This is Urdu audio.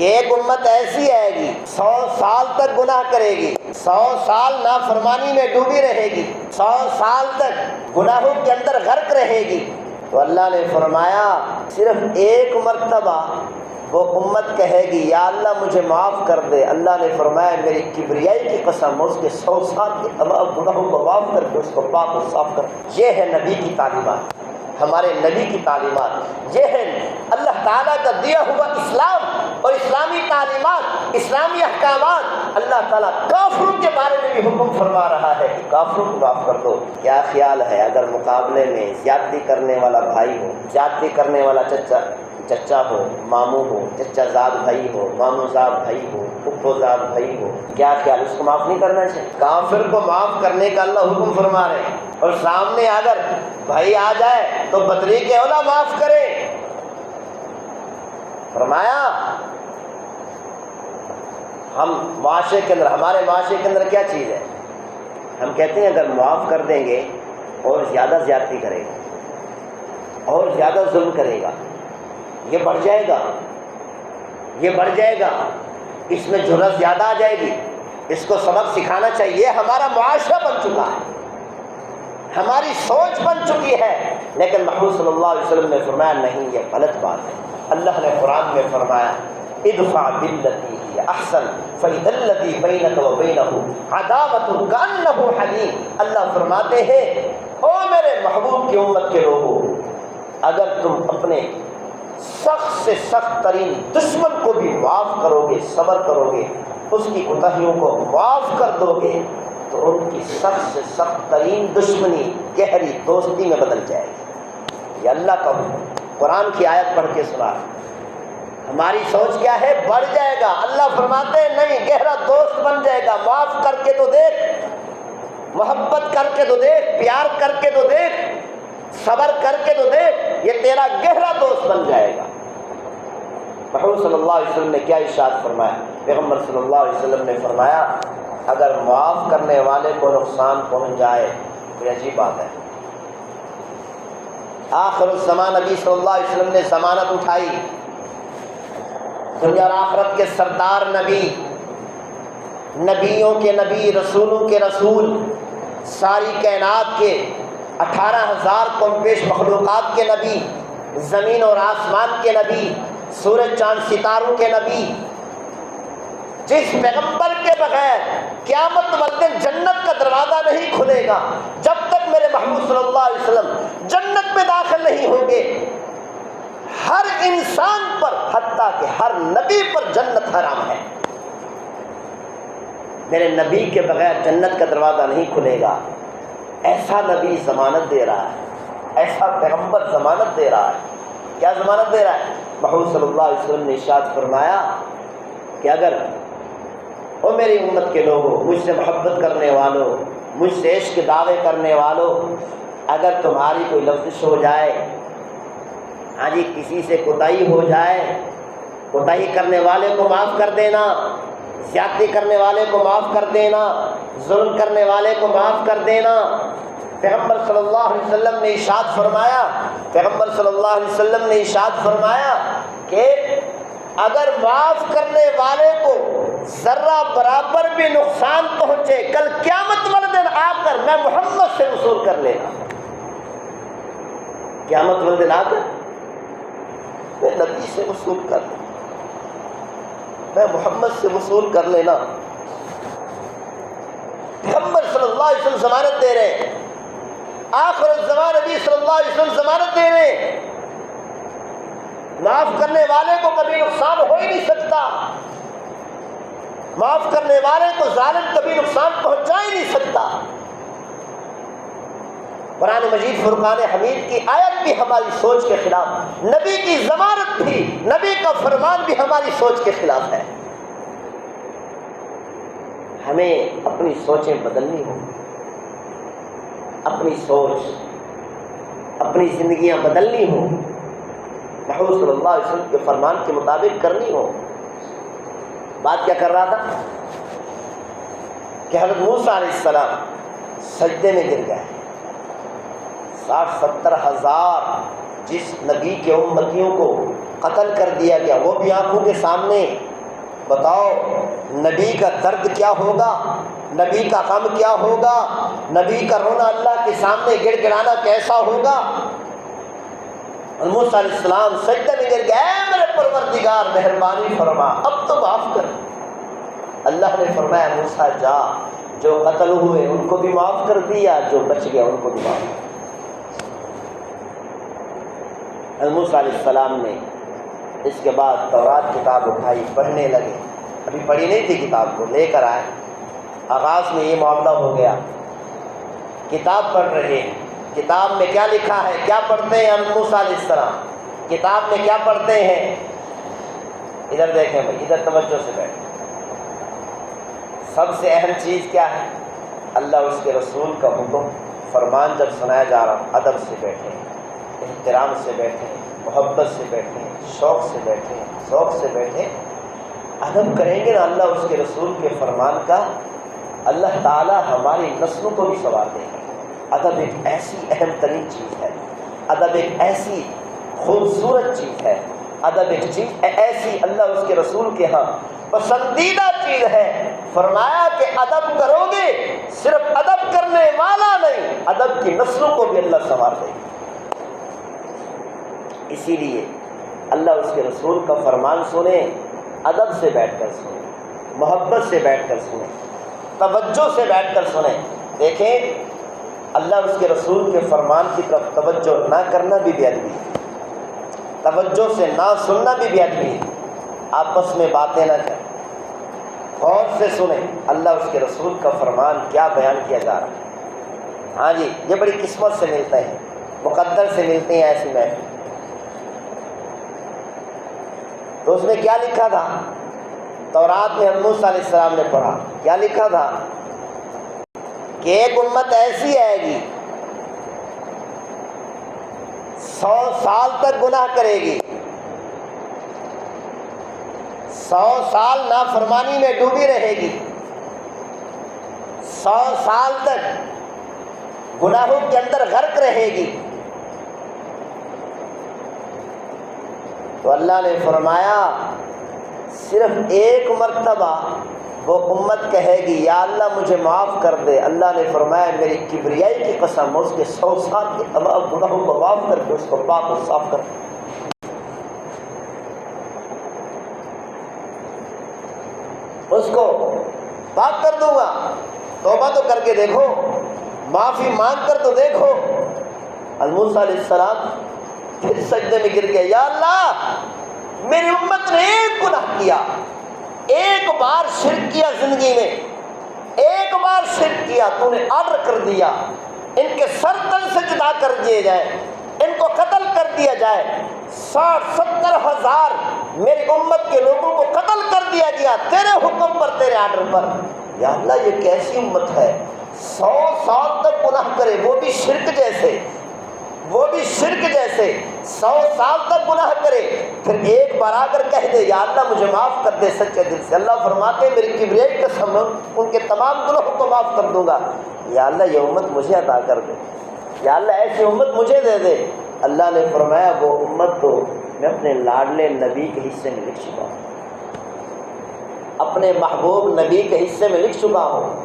کہ ایک امت ایسی آئے گی 100 سال تک گناہ کرے گی، 100 سال نافرمانی میں ڈوبی رہے گی، 100 سال تک گناہوں کے اندر غرق رہے گی، تو اللہ نے فرمایا صرف ایک مرتبہ وہ امت کہے گی یا اللہ مجھے معاف کر دے، اللہ نے فرمایا میری کبریائی کی قسم اس کے 100 سال کے تمام گناہوں کو معاف کر کے اس کو پاک اور صاف کر۔ یہ ہے نبی کی تعلیمات، ہمارے نبی کی تعلیمات، یہ ہے اللہ تعالیٰ کا دیا ہوا اسلام اور اسلامی تعلیمات، اسلامی احکامات۔ اللہ تعالیٰ کافروں کے بارے میں بھی حکم فرما رہا ہے کہ کافروں کو معاف کر دو۔ کیا خیال ہے اگر مقابلے میں زیادتی کرنے والا بھائی ہو، زیادتی کرنے والا چچا ہو، ماموں ہو، چچا زاد بھائی ہو، ماموں زاد بھائی ہو، پھپھو زاد بھائی ہو، کیا خیال اس کو معاف نہیں کرنا چاہیے؟ کافر کو معاف کرنے کا اللہ حکم فرما رہے ہیں، اور سامنے اگر بھائی آ جائے تو بدری کے اولا معاف کرے۔ فرمایا ہم معاشرے کے اندر، ہمارے معاشرے کے اندر کیا چیز ہے؟ ہم کہتے ہیں اگر معاف کر دیں گے اور زیادہ زیادتی کرے گا اور زیادہ ظلم کرے گا، یہ بڑھ جائے گا، یہ بڑھ جائے گا، اس میں جرأت زیادہ آ جائے گی، اس کو سبق سکھانا چاہیے۔ یہ ہمارا معاشرہ بن چکا ہے، ہماری سوچ بن چکی ہے، لیکن محمود صلی اللہ علیہ وسلم نے فرمایا نہیں، یہ غلط بات ہے۔ اللہ نے قرآن میں فرمایا ادفع بالتی ہی احسن فاذا الذی بینک وبینہ عداوۃ کانہ حلیم۔ اللہ فرماتے ہیں او میرے محبوب کی امت کے لوگوں، اگر تم اپنے سخت سے سخت ترین دشمن کو بھی معاف کرو گے، صبر کرو گے، اس کی کوتاہیوں کو معاف کر دو گے، تو ان کی سخت سے سخت ترین دشمنی گہری دوستی میں بدل جائے گی۔ یہ اللہ کا حکم، قرآن کی آیت پڑھ کے سنا۔ ہماری سوچ کیا ہے؟ بڑھ جائے گا، اللہ فرماتے ہیں نہیں، گہرا دوست بن جائے گا، معاف کر کے تو دیکھ، محبت کر کے تو دیکھ، پیار کر کے تو دیکھ، صبر کر کے تو دیکھ، یہ تیرا گہرا دوست بن جائے گا۔ محمد صلی اللہ علیہ وسلم نے کیا ارشاد فرمایا؟ پیغمبر صلی اللہ علیہ وسلم نے فرمایا اگر معاف کرنے والے کو نقصان پہنچ جائے تو یہ عجیب بات ہے۔ آخر الزمان نبی صلی اللہ علیہ وسلم نے ضمانت اٹھائی، دنیا اور آخرت کے سردار نبی، نبیوں کے نبی، رسولوں کے رسول، ساری کائنات کے 18,000 کم پیش مخلوقات کے نبی، زمین اور آسمان کے نبی، سورج چاند ستاروں کے نبی، جس پیغمبر کے بغیر قیامت والدن جنت کا دروازہ نہیں کھلے گا، جب تک میرے محمود صلی اللہ علیہ وسلم جنت میں داخل نہیں ہوں گے۔ ہر انسان پر، حتیٰ کہ ہر نبی پر جنت حرام ہے۔ میرے نبی کے بغیر جنت کا دروازہ نہیں کھلے گا۔ ایسا نبی ضمانت دے رہا ہے، ایسا پیغمبر ضمانت دے رہا ہے۔ کیا ضمانت دے رہا ہے؟ محمود صلی اللہ علیہ وسلم نے ارشاد فرمایا کہ اگر او میری امت کے لوگوں، مجھ سے محبت کرنے والوں، مجھ سے عشق کے دعوے کرنے والوں، اگر تمہاری کوئی لفظ ہو جائے، ہاں جی کسی سے کوتاہی ہو جائے، کوتاہی کرنے والے کو معاف کر دینا، زیادتی کرنے والے کو معاف کر دینا، ظلم کرنے والے کو معاف کر دینا۔ پیغمبر صلی اللہ علیہ وسلم نے ارشاد فرمایا، پیغمبر صلی اللہ علیہ وسلم نے ارشاد فرمایا کہ اگر معاف کرنے والے کو ذرہ برابر بھی نقصان پہنچے، کل قیامت والے دن آ کر میں محمد سے وصول کر لینا، قیامت والے دن آ کر میں نبی سے وصول کر لینا، میں محمد سے وصول کر لینا۔ پیغمبر صلی اللہ علیہ وسلم ضمانت دے رہے ہیں، آخر الزمان نبی صلی اللہ علیہ وسلم ضمانت دے رہے ہیں، معاف کرنے والے کو کبھی نقصان ہو ہی نہیں سکتا، معاف کرنے والے کو ظالم کبھی نقصان پہنچا ہی نہیں سکتا۔ قرآن مجید فرقان حمید کی آیت بھی ہماری سوچ کے خلاف، نبی کی ضمانت بھی، نبی کا فرمان بھی ہماری سوچ کے خلاف ہے۔ ہمیں اپنی سوچیں بدلنی ہوں، اپنی سوچ، اپنی زندگیاں بدلنی ہوں، محمد صلی اللہ علیہ وسلم کے فرمان کے مطابق کرنی ہو۔ بات کیا کر رہا تھا کہ حضرت موسیٰ علیہ السلام سجدے میں گر گئے، 60-70 ہزار جس نبی کے امتیوں کو قتل کر دیا گیا، وہ بھی آنکھوں کے سامنے بتاؤ نبی کا درد کیا ہوگا، نبی کا غم کیا ہوگا، نبی کا رونا اللہ کے سامنے گڑ گڑانا کیسا ہوگا۔ اور موسیٰ علیہ السلام سجدے میں گر گئے، اے میرے پروردگار مہربانی فرما، اب تو معاف کر۔ اللہ نے فرمایا موسیٰ جا، جو قتل ہوئے ان کو بھی معاف کر دیا، جو بچ گیا ان کو بھی معاف کر دیا۔ موسیٰ علیہ السلام نے اس کے بعد تورات کتاب اٹھائی، پڑھنے لگے، ابھی پڑھی نہیں تھی کتاب کو، لے کر آئے، آغاز میں یہ معاملہ ہو گیا، کتاب پڑھ رہے ہیں، کتاب میں کیا لکھا ہے، کیا پڑھتے ہیں موسیٰ علیہ السلام، کتاب میں کیا پڑھتے ہیں، ادھر دیکھیں بھائی، ادھر توجہ سے بیٹھیں۔ سب سے اہم چیز کیا ہے، اللہ اس کے رسول کا حکم فرمان جب سنایا جا رہا، ادب سے بیٹھیں، احترام سے بیٹھیں، محبت سے بیٹھیں، شوق سے بیٹھیں، ذوق سے بیٹھیں۔ ادب کریں گے نا اللہ اس کے رسول کے فرمان کا، اللہ تعالی ہماری نسلوں کو بھی سنوار دے گا۔ ادب ایک ایسی اہم ترین چیز ہے، ادب ایک ایسی خوبصورت چیز ہے، ادب ایک چیز ایسی اللہ اس کے رسول کے ہاں پسندیدہ چیز ہے۔ فرمایا کہ ادب کرو گے، صرف ادب کرنے والا نہیں، ادب کی نسلوں کو بھی اللہ سنوار دے گا۔ اسی لیے اللہ اس کے رسول کا فرمان سنیں، ادب سے بیٹھ کر سنیں، محبت سے بیٹھ کر سنیں، توجہ سے بیٹھ کر سنیں۔ دیکھیں اللہ اس کے رسول کے فرمان کی طرف توجہ نہ کرنا بھی بے ادبی ہے، توجہ سے نہ سننا بھی بے ادبی ہے۔ آپس میں باتیں نہ کریں، غور سے سنیں اللہ اس کے رسول کا فرمان کیا بیان کیا جا رہا ہے۔ ہاں جی، یہ بڑی قسمت سے ملتے ہیں، مقدر سے ملتے ہیں ایسی محفل۔ تو اس میں کیا لکھا تھا، تورات میں ہم موسیٰ علیہ السلام نے پڑھا، کیا لکھا تھا کہ ایک امت ایسی آئے گی 100 سال تک گناہ کرے گی، 100 سال نافرمانی میں ڈوبی رہے گی، 100 سال تک گناہوں کے اندر غرق رہے گی۔ تو اللہ نے فرمایا صرف ایک مرتبہ وہ امت کہے گی یا اللہ مجھے معاف کر دے۔ اللہ نے فرمایا میری کبریائی کی قسم، اس کے 100 سال کے تمام گناہوں کو معاف کر کے اس کو پاک اور صاف کر دے۔ اس کو پاک کر دوں گا۔ توبہ تو کر کے دیکھو، معافی مانگ کر تو دیکھو۔ موسیٰ علیہ السلام پھر سجدے میں گر گئے، یا اللہ میری امت نے ایک گناہ کیا، ایک بار شرک کیا زندگی میں، ایک بار شرک کیا، تو نے آرڈر کر دیا ان کے سر تن سے جدا کر دیے جائیں، ان کو قتل کر دیا جائے۔ 60-70 ہزار میری امت کے لوگوں کو قتل کر دیا گیا تیرے حکم پر، تیرے آرڈر پر۔ یا اللہ یہ کیسی امت ہے، 100 سال تک گناہ کرے، وہ بھی شرک جیسے، وہ بھی شرک جیسے 100 سال تک گناہ کرے، پھر ایک بار آ کر کہہ دے یا اللہ مجھے معاف کر دے سچے دل سے۔ اللہ فرماتے میری کبریائی کی قسم ان کے تمام گناہوں کو معاف کر دوں گا۔ یا اللہ یہ امت مجھے عطا کر دے، یا اللہ ایسی امت مجھے دے دے۔ اللہ نے فرمایا وہ امت تو میں اپنے لاڈلے نبی کے حصے میں لکھ چکا ہوں، اپنے محبوب نبی کے حصے میں لکھ چکا ہوں۔